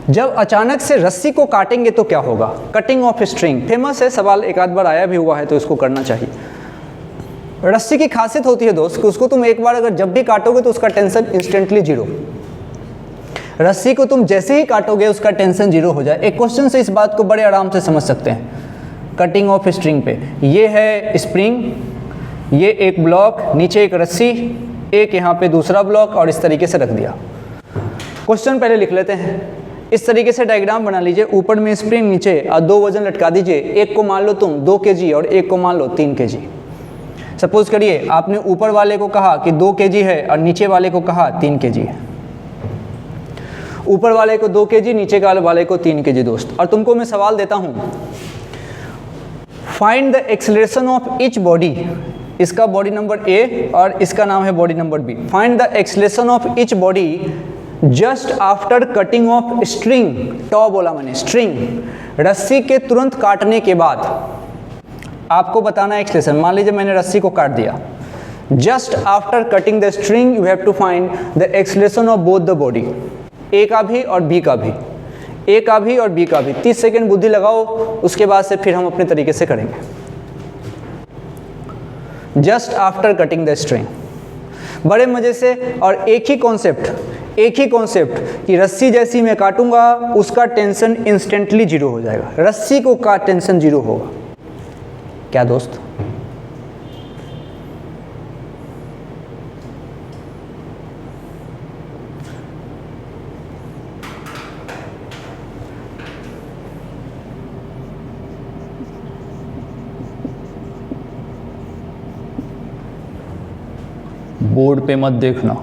जब अचानक से रस्सी को काटेंगे तो क्या होगा? कटिंग ऑफ स्ट्रिंग फेमस है, सवाल एक आध बार आया भी हुआ है तो इसको करना चाहिए। रस्सी की खासियत होती है दोस्त कि उसको तुम एक बार अगर जब भी काटोगे तो उसका टेंशन इंस्टेंटली जीरो। रस्सी को तुम जैसे ही काटोगे उसका टेंशन जीरो हो जाए। एक क्वेश्चन से इस बात को बड़े आराम से समझ सकते हैं। कटिंग ऑफ स्ट्रिंग पे ये है स्प्रिंग, ये एक ब्लॉक, नीचे एक रस्सी, एक यहाँ पे दूसरा ब्लॉक और इस तरीके से रख दिया। क्वेश्चन पहले लिख लेते हैं। इस तरीके से डायग्राम बना लीजिए, ऊपर में स्प्रिंग, नीचे और दो वजन लटका दीजिए। एक को मान लो तुम 2 kg और एक को मान लो 3 kg। सपोज करिए आपने ऊपर वाले को कहा कि 2 kg है और नीचे वाले को कहा 3 kg है। ऊपर वाले को 2 kg, नीचे वाले को 3 kg दोस्त। और तुमको मैं सवाल देता हूँ, find the acceleration of each body. इसका बॉडी नंबर ए और इसका नाम है body number B. Find the acceleration of each body just after cutting off string. टॉ बोला मैंने, स्ट्रिंग रस्सी के तुरंत काटने के बाद आपको बताना है एक्सेलरेशन। मान लीजिए मैंने रस्सी को काट दिया। Just after cutting the string you have to find the acceleration of both the body. A का भी और बी का भी, ए का भी और बी का भी। 30 सेकेंड बुद्धि लगाओ, उसके बाद से फिर हम अपने तरीके से करेंगे। Just after cutting the string, बड़े मजे से। और एक ही कॉन्सेप्ट कि रस्सी जैसी मैं काटूंगा उसका टेंशन इंस्टेंटली जीरो हो जाएगा। रस्सी को का टेंशन जीरो होगा। क्या दोस्त? बोर्ड पे मत देखना।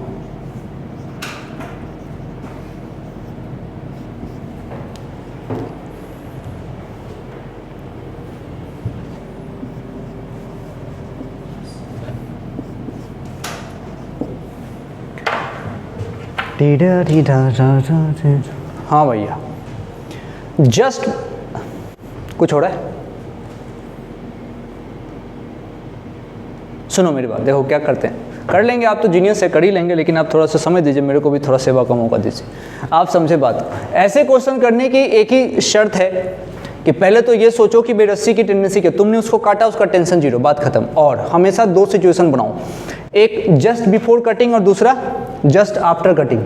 हाँ भैया, जस्ट कुछ हो रहा है? सुनो मेरी बात, देखो क्या करते हैं, कर लेंगे आप तो जीनियस से कर ही लेंगे, लेकिन आप थोड़ा सा समझ दीजिए, मेरे को भी थोड़ा सेवा का मौका दीजिए। आप समझे बात? ऐसे क्वेश्चन करने की एक ही शर्त है कि पहले तो ये सोचो कि भाई रस्सी की टेंडेंसी क्या, तुमने उसको काटा, उसका टेंशन जीरो, बात खत्म। और हमेशा 2 सिचुएशन बनाओ, एक जस्ट बिफोर कटिंग और दूसरा just after cutting.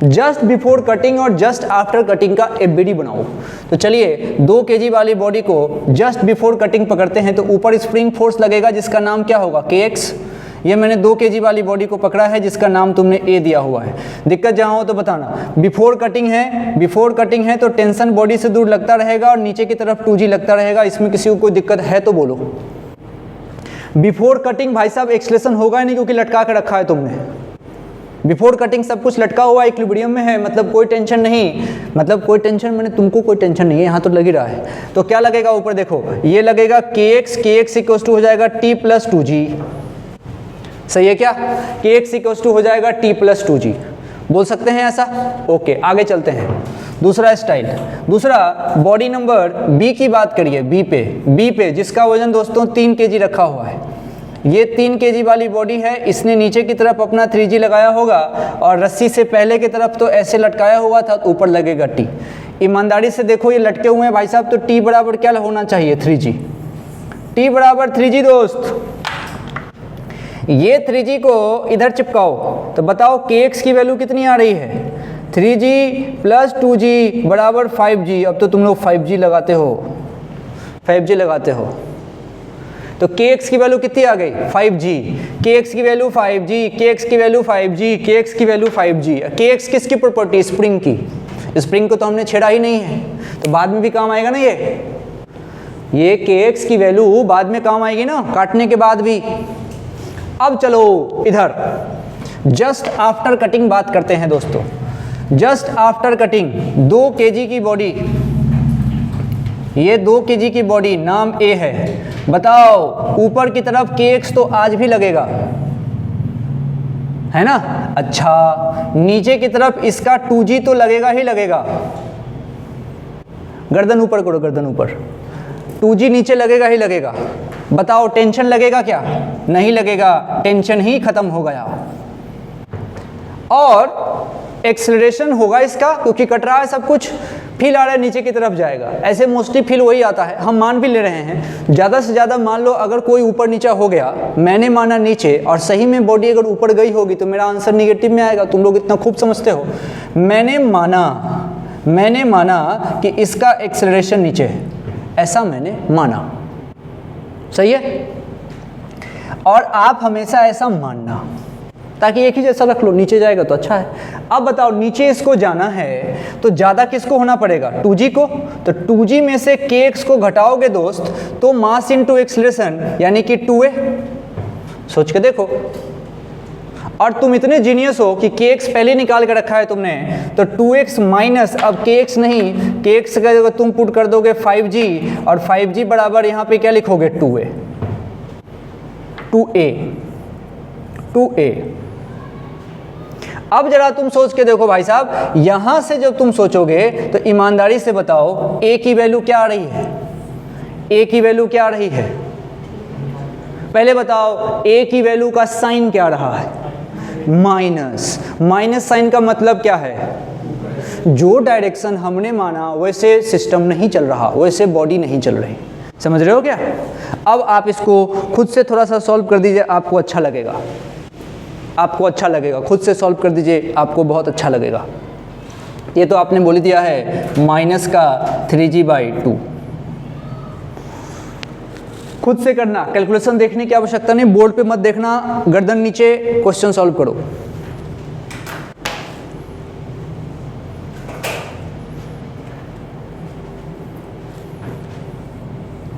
Just before cutting और जस्ट आफ्टर कटिंग का एफबीडी बनाओ। तो चलिए 2 kg वाली बॉडी को जस्ट बिफोर कटिंग पकड़ते हैं तो ऊपर स्प्रिंग फोर्स लगेगा जिसका नाम क्या होगा? kx। ये मैंने 2 kg वाली बॉडी को पकड़ा है जिसका नाम तुमने ए दिया हुआ है। दिक्कत जहाँ हो तो बताना। बिफोर कटिंग है तो टेंशन बॉडी से दूर लगता रहेगा और नीचे की तरफ 2g लगता रहेगा। इसमें किसी को कोई दिक्कत है तो बोलो। बिफोर कटिंग भाई साहब एक्सलेशन होगा ही नहीं क्योंकि लटका के रखा है तुमने। बिफोर कटिंग सब कुछ लटका हुआ इक्विलिब्रियम में है, मतलब कोई टेंशन नहीं, मतलब कोई टेंशन मैंने तुमको कोई टेंशन नहीं है, यहाँ तो लग ही रहा है। तो क्या लगेगा ऊपर देखो, ये लगेगा kx इक्वल टू हो जाएगा t प्लस 2g। सही है क्या? kx इक्वल टू हो जाएगा t प्लस 2g। बोल सकते हैं ऐसा? ओके, आगे चलते हैं। दूसरा स्टाइल, दूसरा बॉडी नंबर बी की बात करिए। बी पे जिसका वजन दोस्तों 3 kg रखा हुआ है। ये 3 kg वाली बॉडी है, इसने नीचे की तरफ अपना 3g लगाया होगा और रस्सी से पहले की तरफ तो ऐसे लटकाया हुआ था, तो ऊपर लगेगा t। ईमानदारी से देखो ये लटके हुए हैं भाई साहब, तो t बराबर क्या होना चाहिए? 3g। t बराबर 3g दोस्त। ये 3g को इधर चिपकाओ तो बताओ kx की वैल्यू कितनी आ रही है? 3g प्लस 2g बराबर 5g। अब तो तुम लोग 5g लगाते हो, तो kx की वैल्यू कितनी आ गई? 5g। kx की वैल्यू 5g, kx की वैल्यू 5g, kx की वैल्यू 5g। kx किसकी प्रॉपर्टी? स्प्रिंग की। स्प्रिंग को तो हमने छेड़ा ही नहीं है, तो बाद में भी काम आएगा ना ये kx की वैल्यू बाद में काम आएगी ना, काटने के बाद भी। अब चलो इधर जस्ट आफ्टर कटिंग बात करते हैं दोस्तों। जस्ट आफ्टर कटिंग 2 kg की बॉडी, ये 2 kg की बॉडी, नाम A है। बताओ ऊपर की तरफ kx तो आज भी लगेगा, है ना? अच्छा, नीचे की तरफ इसका 2g तो लगेगा ही लगेगा। गर्दन ऊपर करो, गर्दन ऊपर। 2g नीचे लगेगा ही लगेगा। बताओ टेंशन लगेगा क्या? नहीं लगेगा, टेंशन ही खत्म हो गया। और एक्सेलरेशन होगा इसका, क्योंकि कट रहा है सब कुछ, फील आ रहा है नीचे की तरफ जाएगा। ऐसे मोस्टली फील वही आता है, हम मान भी ले रहे हैं। ज़्यादा से ज़्यादा मान लो अगर कोई ऊपर नीचा हो गया, मैंने माना नीचे और सही में बॉडी अगर ऊपर गई होगी तो मेरा आंसर निगेटिव में आएगा। तुम लोग इतना खूब समझते हो। मैंने माना कि इसका एक्सेलरेशन नीचे है, ऐसा मैंने माना, सही है। और आप हमेशा ऐसा मानना, ताकि एक ही जैसा रख लो, नीचे जाएगा तो अच्छा है। अब बताओ नीचे इसको जाना है तो ज़्यादा किसको होना पड़ेगा, 2g को। तो 2g में से kx को घटाओगे दोस्त तो मास इंटू एक्सेलरेशन यानी कि 2a। सोच के देखो। और तुम इतने जीनियस हो कि kx पहले निकाल के रखा है तुमने, तो 2x माइनस, अब kx नहीं, kx का जगह तुम पुट कर दोगे 5g, और 5g बराबर यहाँ पे क्या लिखोगे, 2a। अब जरा तुम सोच के देखो भाई साहब, यहां से जब तुम सोचोगे तो ईमानदारी से बताओ a की वैल्यू क्या आ रही है, a की वैल्यू क्या आ रही है, पहले बताओ a की वैल्यू का साइन क्या रहा है, माइनस। माइनस साइन का मतलब क्या है, जो डायरेक्शन हमने माना वैसे सिस्टम नहीं चल रहा, वैसे बॉडी नहीं चल रही। समझ रहे हो क्या। अब आप इसको खुद से थोड़ा सा सॉल्व कर दीजिए, आपको अच्छा लगेगा, आपको अच्छा लगेगा। खुद से सॉल्व कर दीजिए, आपको बहुत अच्छा लगेगा। ये तो आपने बोल दिया है माइनस का 3g/2। खुद से करना, कैलकुलेशन देखने की आवश्यकता नहीं, बोर्ड पे मत देखना, गर्दन नीचे, क्वेश्चन सॉल्व करो।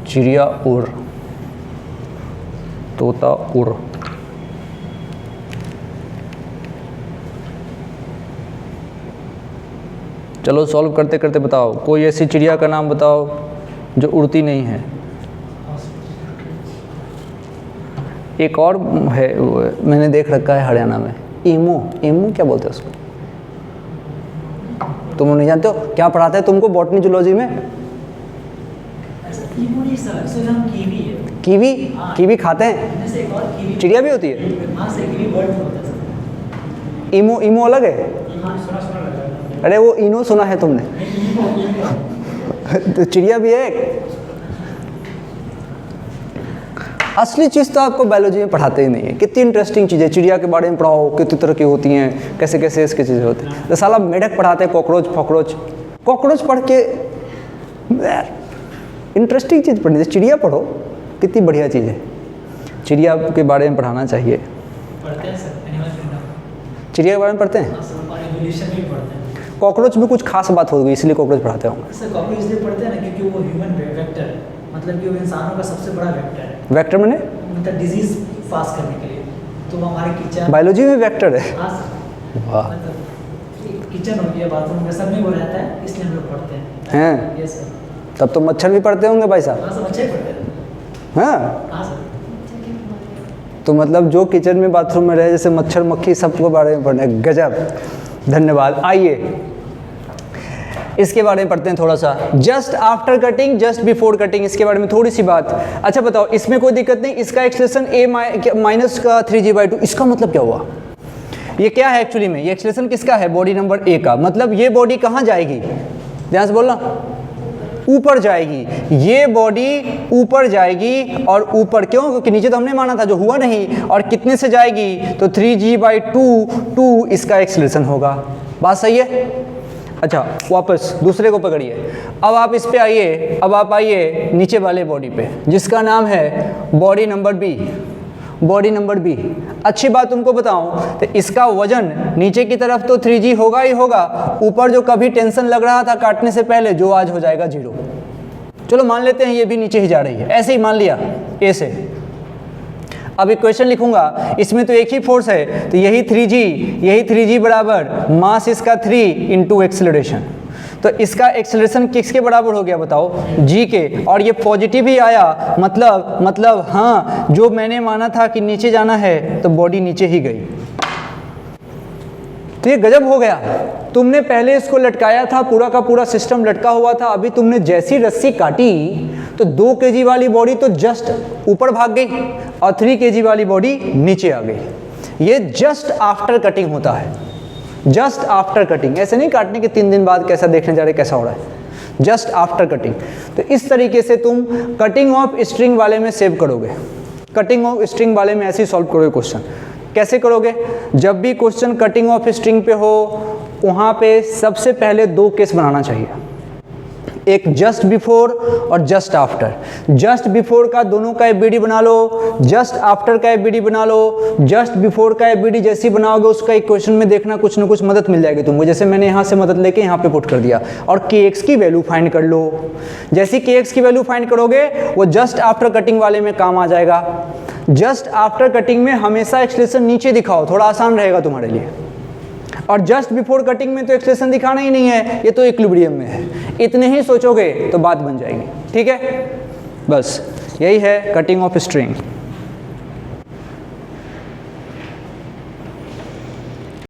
चिड़िया उड़, तोता उड़, चलो सॉल्व करते करते बताओ, कोई ऐसी चिड़िया का नाम बताओ जो उड़ती नहीं है। एक और है, मैंने देख रखा है हरियाणा में, ईमू। ईमू क्या बोलते हैं उसको, तुम नहीं जानते हो? क्या पढ़ाते हैं तुमको बॉटनी जूलॉजी में? कीवी। कीवी खाते हैं, चिड़िया भी होती है। ईमू, ईमू अलग है। अरे वो इनो सुना है तुमने तो चिड़िया भी है। असली चीज़ तो आपको बायोलॉजी में पढ़ाते ही नहीं है। कितनी इंटरेस्टिंग चीज़ें, चिड़िया के बारे में पढ़ाओ, कितनी तरह की होती हैं, कैसे कैसे इसकी चीज़ें होती हैं। तो साला मेढक पढ़ाते हैं, कॉकरोच पढ़ के इंटरेस्टिंग चीज़ पढ़नी चाहिए। चिड़िया पढ़ो, कितनी बढ़िया चीज़ है। चिड़िया के बारे में पढ़ाना चाहिए। चिड़िया के बारे में पढ़ते हैं, कॉकरोच में कुछ खास बात होगी इसलिए कॉकरोच पढ़ाते होंगे। सर कॉकरोच इसलिए पढ़ते हैं ना क्योंकि वो ह्यूमन वेक्टर है, मतलब कि वो इंसानों का सबसे बड़ा वेक्टर है। वेक्टर माने मतलब डिजीज पास करने के लिए, तो वो हमारे किचन, बायोलॉजी में वेक्टर है। हाँ वाह, मतलब किचन हो गया, बाथरूम में, सब में वो रहता है, इसलिए हम लोग पढ़ते हैं। हैं? Yes sir. तब तो मच्छर भी पढ़ते होंगे भाई साहब। हाँ सब अच्छे पढ़ते हैं। हाँ, हाँ सर। तो मतलब जो किचन में बाथरूम में रहे, जैसे मच्छर मक्खी, सबको बारे में पढ़ना है। गजब, धन्यवाद। आइए इसके बारे में पढ़ते हैं थोड़ा सा। Just after cutting, just before cutting, इसके बारे में थोड़ी सी बात। अच्छा बताओ, इसमें कोई दिक्कत नहीं, इसका एक्सलेशन a माइनस का 3g/2, इसका मतलब क्या हुआ? ये क्या है एक्चुअली में, ये एक्सलेशन किसका है? बॉडी नंबर a का। मतलब ये बॉडी कहाँ जाएगी, ध्यान से बोलना, ऊपर जाएगी। ये बॉडी ऊपर जाएगी, और ऊपर क्यों? क्योंकि नीचे तो हमने माना था, जो हुआ नहीं। और कितने से जाएगी? तो 3g/2 इसका एक्सलेशन होगा। बात सही है? अच्छा वापस दूसरे को पकड़िए। अब आप इस पे आइए, अब आप आइए नीचे वाले बॉडी पे, जिसका नाम है body number B. Body number B, अच्छी बात तुमको बताऊं तो इसका वजन नीचे की तरफ तो 3g होगा ही होगा, ऊपर जो कभी टेंशन लग रहा था काटने से पहले, जो आज हो जाएगा 0। चलो मान लेते हैं ये भी नीचे ही जा रही है, ऐसे ही मान लिया ए से। अब इक्वेशन लिखूंगा, इसमें तो एक ही फोर्स है, तो यही 3g बराबर मास इसका 3 इंटू एक्सेलरेशन। तो इसका एक्सेलरेशन किसके बराबर हो गया बताओ? g के। और ये पॉजिटिव ही आया, मतलब हाँ, जो मैंने माना था कि नीचे जाना है तो बॉडी नीचे ही गई। तो ये गजब हो गया। तुमने पहले इसको लटकाया था, पूरा का पूरा सिस्टम लटका हुआ था, अभी तुमने जैसी रस्सी काटी तो 2 kg वाली बॉडी तो जस्ट ऊपर भाग गई और 3 kg वाली बॉडी नीचे आ गई। ये जस्ट आफ्टर कटिंग होता है। जस्ट आफ्टर कटिंग, ऐसे नहीं काटने के 3 दिन बाद कैसा देखने जा रहे कैसा हो रहा है, जस्ट आफ्टर कटिंग। तो इस तरीके से तुम कटिंग ऑफ स्ट्रिंग वाले में सेव करोगे, कटिंग ऑफ स्ट्रिंग वाले में ऐसे ही सॉल्व करोगे क्वेश्चन। कैसे करोगे, जब भी क्वेश्चन कटिंग ऑफ स्ट्रिंग पे हो वहाँ पे सबसे पहले 2 केस बनाना चाहिए, एक जस्ट बिफोर और जस्ट आफ्टर। जस्ट बिफोर का दोनों का एबीडी बना लो, जस्ट आफ्टर का एबीडी बना लो। जस्ट बिफोर का एबीडी जैसे ही बनाओगे उसका इक्वेशन में देखना कुछ ना कुछ मदद मिल जाएगी तुमको, जैसे मैंने यहाँ से मदद लेके यहाँ पे पुट कर दिया। और kx की वैल्यू फाइंड कर लो, जैसे kx की वैल्यू फाइंड करोगे वो जस्ट आफ्टर कटिंग वाले में काम आ जाएगा। जस्ट आफ्टर कटिंग में हमेशा एक्सप्रेशन नीचे दिखाओ, थोड़ा आसान रहेगा तुम्हारे लिए। और जस्ट बिफोर कटिंग में तो एक्सप्रेशन दिखाना ही नहीं है, ये तो इक्विलिब्रियम में है। इतने ही सोचोगे तो बात बन जाएगी, ठीक है। बस यही है कटिंग ऑफ स्ट्रिंग।